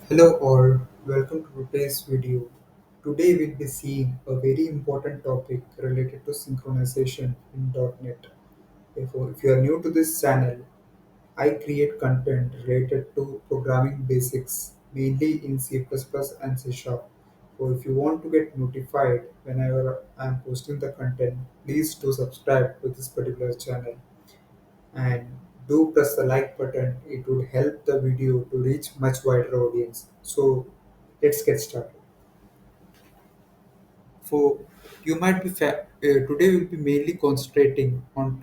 Hello all, welcome to today's video. Today we'll be seeing a very important topic related to synchronization in .NET. Therefore, if you are new to this channel, I create content related to programming basics, mainly in C++ and C Sharp. So if you want to get notified whenever I am posting the content, please do subscribe to this particular channel and do press the like button. It would help the video to reach much wider audience. So let's get started. For you might be today we'll be mainly concentrating on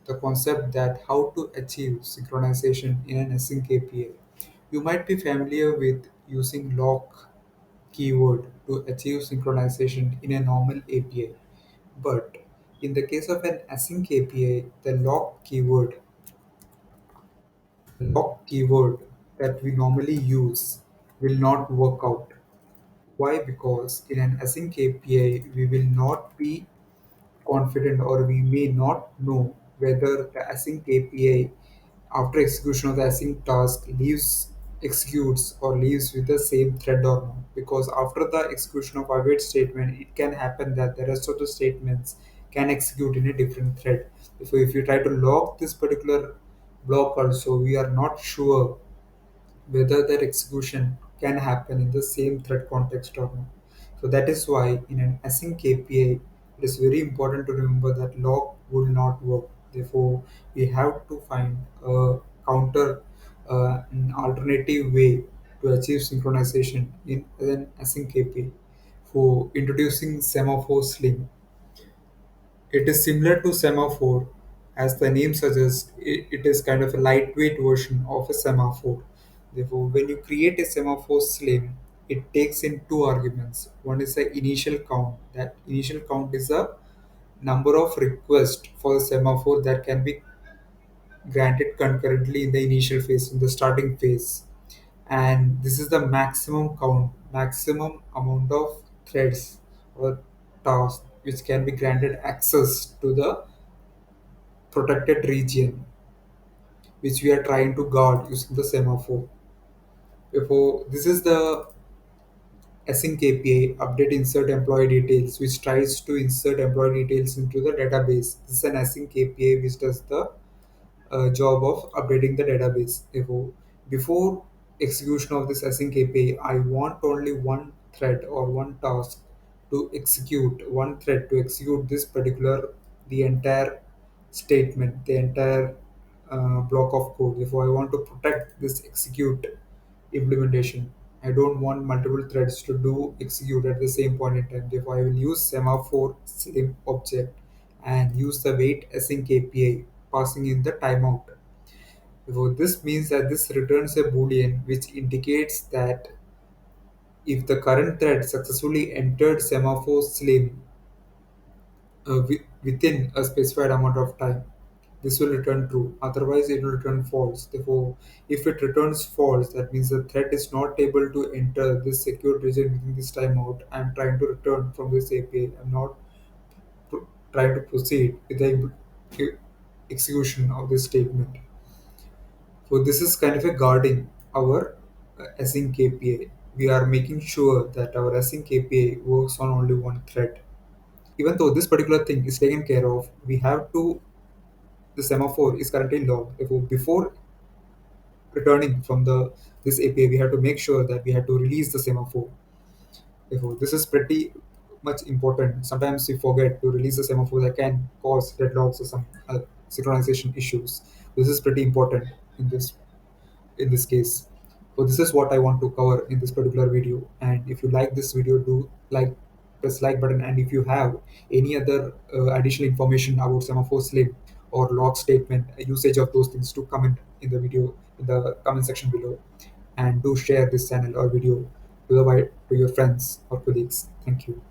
the concept that how to achieve synchronization in an async API. You might be familiar with using lock keyword to achieve synchronization in a normal API, but in the case of an async API, the lock keyword that we normally use will not work out. Why? Because in an async API, we will not be confident or we may not know whether the async API, after execution of the async task, executes or leaves with the same thread or not. Because after the execution of await statement, it can happen that the rest of the statements can execute in a different thread. So if you try to lock this particular block also, we are not sure whether that execution can happen in the same thread context or not. So that is why in an async API, it is very important to remember that lock would not work. Therefore, we have to find a an alternative way to achieve synchronization in an async API. For introducing Semaphoreslim, it is similar to semaphore, as the name suggests. It is kind of a lightweight version of a semaphore. Therefore, when you create a semaphore slim, it takes in two arguments. One is the initial count. That initial count is a number of requests for the semaphore that can be granted concurrently in the initial phase, in the starting phase. And this is the maximum count, maximum amount of threads or tasks which can be granted access to the protected region which we are trying to guard using the semaphore. Therefore, this is the async API update insert employee details, which tries to insert employee details into the database. This is an async API which does the job of updating the database. Therefore, before execution of this async API, I want only one thread or one task to execute, one thread to execute this particular, the entire statement, the entire block of code. Therefore, I want to protect this execute implementation. I don't want multiple threads to do execute at the same point in time. Therefore, I will use semaphore same object and use the wait async API passing in the timeout. Therefore, this means that this returns a boolean which indicates that if the current thread successfully entered semaphore slim within a specified amount of time, this will return true. Otherwise, it will return false. Therefore, if it returns false, that means the thread is not able to enter this secured region within this timeout. I am trying to return from this API. I'm not trying to proceed with the execution of this statement. So this is kind of a guarding our async API. We are making sure that our async API works on only one thread. Even though this particular thing is taken care of, we have to the semaphore is currently logged. Therefore, before returning from the this API, we have to make sure that we have to release the semaphore. Therefore, this is pretty much important. Sometimes we forget to release the semaphore that can cause deadlocks or some synchronization issues. This is pretty important in this case. So this is what I want to cover in this particular video. And if you like this video, do like press like button. And if you have any other additional information about semaphore slip or log statement usage of those things, to comment in the video in the comment section below, and do share this channel or video to your friends or colleagues. Thank you.